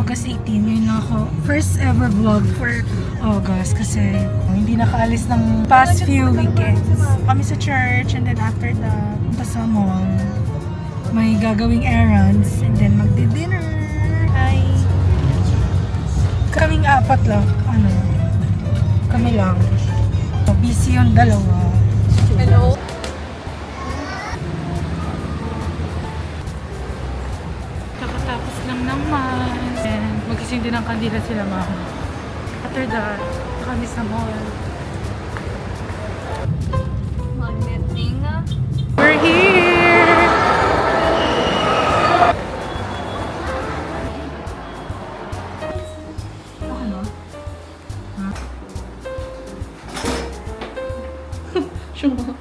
August 18, yun lang ako. First ever vlog for August kasi hindi nakaalis ng past few weekends. Kami sa church and then after that, punta sa mall. May gagawing errands and then magdi-dinner. Hi! Kaming apat lang. Kami lang. Busy yung dalawa. Hello? Kakatapos lang naman. And magising din ang kandila sila, mama. After that, kami sa mall. Magneting. We're here! Ano? Ha? Sure.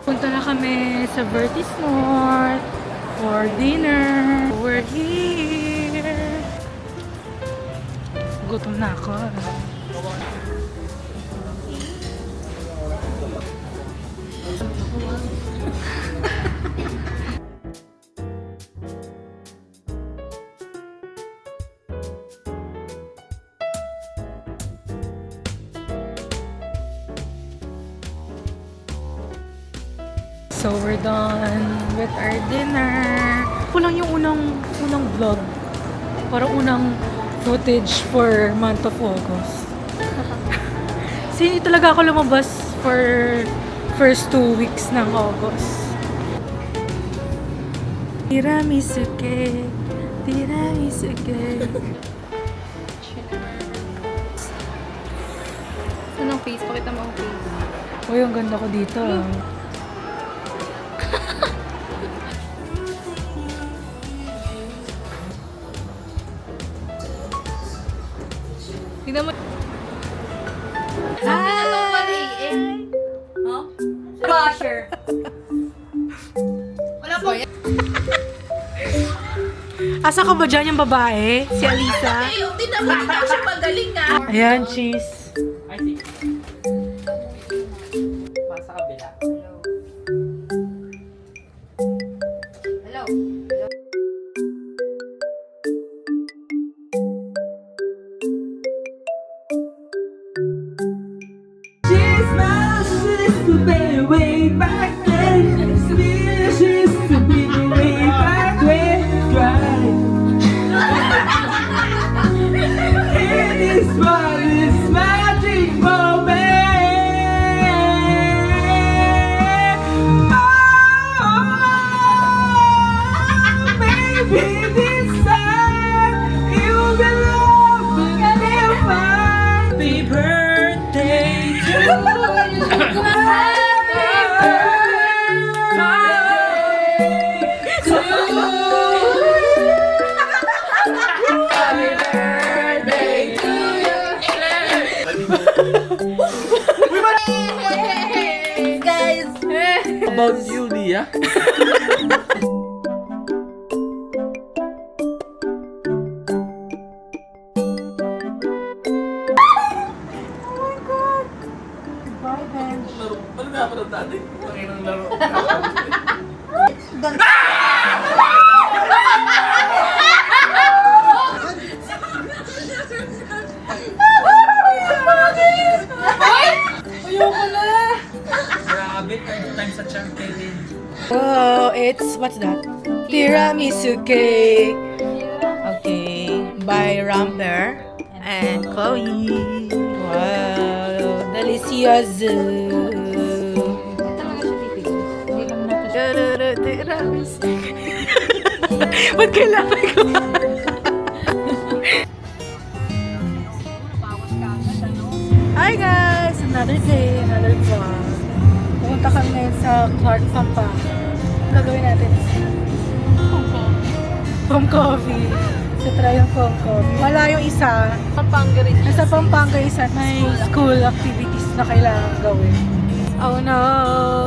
Punta na kami sa Vertis North for dinner. We're here! Gutom na ako. So we're done with our dinner. Kulang yung unang vlog. Parang unang footage for month of August. Kasi hindi talaga ako lumabas for first 2 weeks ng August. Tiramisuke, tiramisuke. Saan ang face? Pakita mo ang face. Uy, ang ganda ko dito. Tignan mo. Hi! Huh? Basher. Wala po. Asa ka ba dyan yung babae? Si Alisa? Tignan mo, hindi siya magaling nga. Ayan, cheese. Sa kabila. Hello. She's my sister, baby, way back then. She used to be way back when. In this world, this magic moment. Oh, baby, this time you'll be loved and you'll find. Happy birthday to you. Guys. About you, Leah. Bye, Ben. Ano nga pa ng dati? Pakinang laro. Ayoko na! Grabe, time sa champ Kevin. Oh, it's, what's that? Tiramisu cake. Okay, by Ramper and Chloe. Wow, delicioso. Talaga siya titigil. Hindi lang natin siya. Tiramisu. Ba't kailangan ko? Hi guys! Another day, another vlog. Pumunta kami ngayon sa Clark, Pampanga. Ang gagawin natin? Foam coffee. So try yung foam coffee. Wala yung isa. Pampanga rin siya. Nasa Pampanga isa, may school activities na kailangan gawin. Oh no!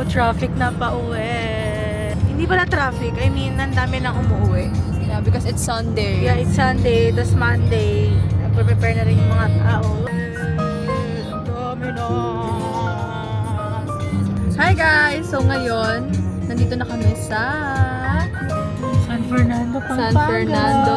Traffic na pa uwi. Hindi pala traffic. I mean, ang dami nang umuwi. Yeah, because it's Sunday. Yeah, it's Sunday, tas Monday. Nagpe-prepare na rin yung mga tao. Ang dami na. Hi guys! So ngayon, Nandito na kami sa San Fernando, Pampanga. San Fernando,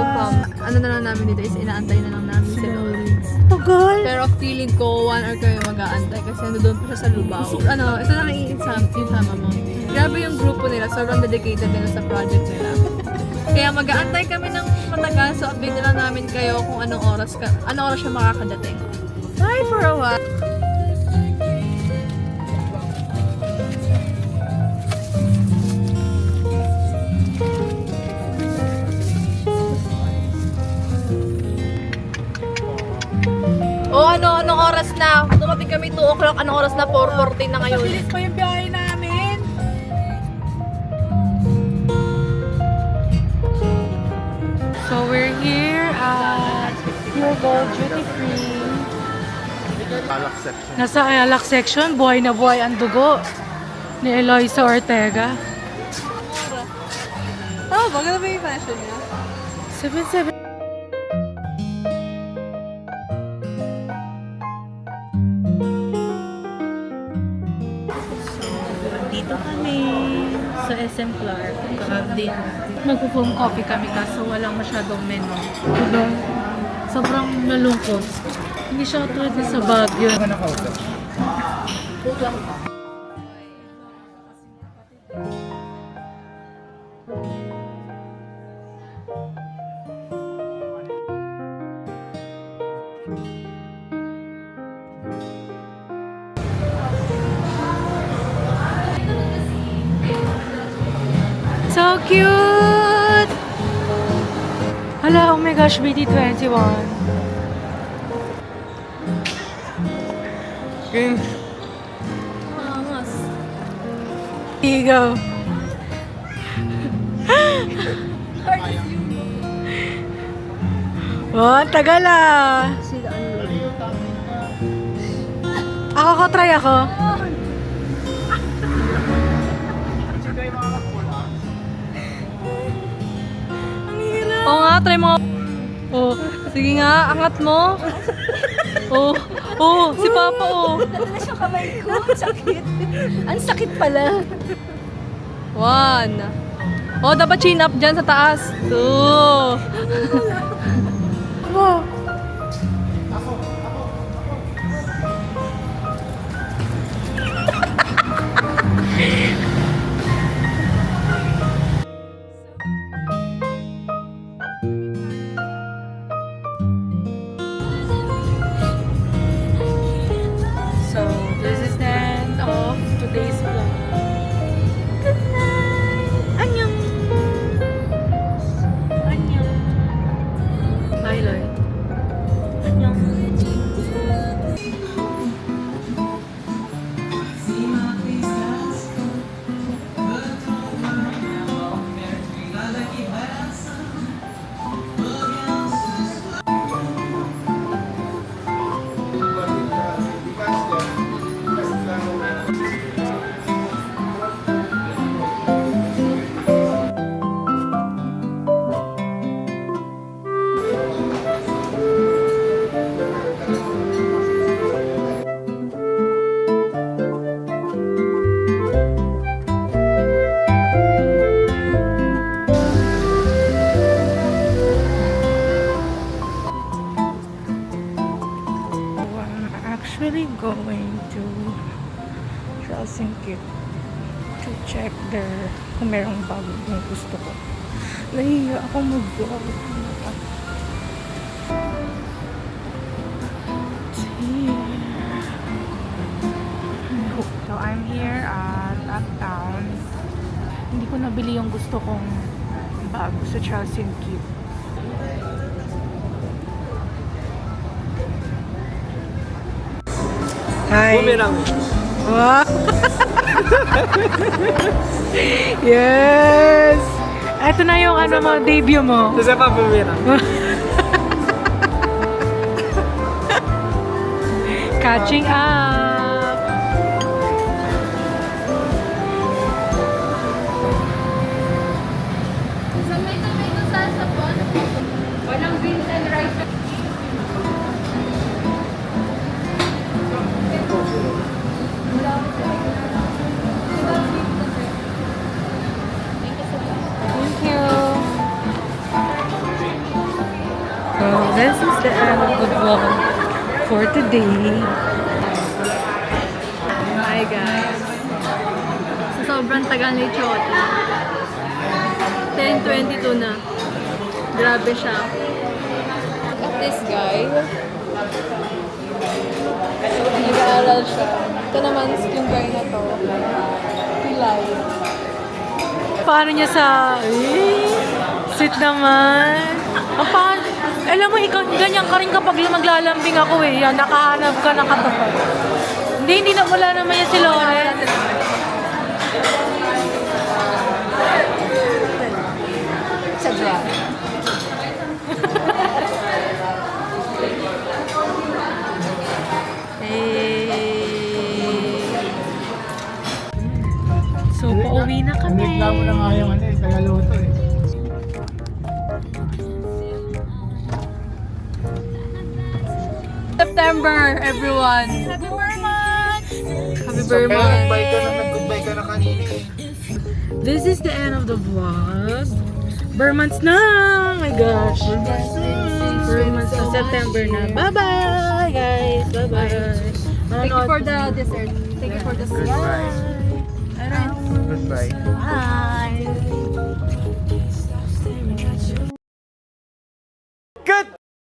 Ano na lang namin dito is inaantay na lang namin si Lawrence. Tagal. Pero feeling ko 1 hour kami mag-aantay kasi doon pa siya sa Lubao. Ito na lang isama mo. Grabe yung grupo nila, sobrang dedicated nila sa project nila. Kaya mag-aantay kami ng matagal, so update na lang namin kayo kung anong oras siya makakadating. Bye for a while! Anong oras na? Dumating kami 2 o'clock. Anong oras na? 4:14 na ngayon. Bilis pa yung biyahe namin. So we're here at Pure Gold Duty Free. Alak section. Nasa alak section, buhay na buhay ang dugo ni Eloisa Ortega. Maganda ba yung fashion niya? 7-7. Dito kami sa SM Clark. Din. Magpo-foam coffee kami kaso walang masyadong menu. Diba? Sobrang nalungkot. Hindi siya tulad sa Baguio. Ano nakausap? So cute! Hala, oh my gosh, BT21. Angas. Here you go. Oh, ang tagal ah. Ako try ako. Oo nga, try mo. Oh, sige nga, angat mo. Si Papa, Nadala siya kamay ko. Sakit. Ang sakit pala. 1. Dapat chin up dyan sa taas. 2. Wow. So, this is the end of today's vlog. Good night! Annyeong! Annyeong! Bye, Lord. Annyeong! Actually going to Helsinki to check their kung merong bago yung gusto ko. Nahiya ako mag-vlog. So I'm here at Uptown. Hindi ko nabili yung gusto kong bago sa Helsinki. Hi. Boomerang. Wow. Yes. Ito na yung ano mo, debut mo. Isa pa boomerang. Catching up. Sa may tomato salsa po. Walang beans and rice. this is the end of the vlog for today. Hi guys. Sa sobrang tagal ni Chota. 10:22 na. Grabe siya. Look at this guy. Nag-aaral siya. Ito naman yung guy na to. Pilay. Paano niya sa... Sweet naman. Alam mo, ikaw, ganyan ka rin kapag maglalambing ako eh. Yan, nakahanap ka ng katapat. Hindi na wala naman yan si Lauren. Sa dry. So, pauwi na kami. Reklamo na nga yung kaya luto eh. September, everyone. Happy Burmans! Happy birthday. Nag-goodbye ka na kanina eh. This is the end of the vlog. Burmans na! Oh my gosh. Burmans na. September na. Bye-bye, guys. Bye-bye. Thank you for the dessert. Thank you for the Goodbye. Alright. Goodbye. Bye.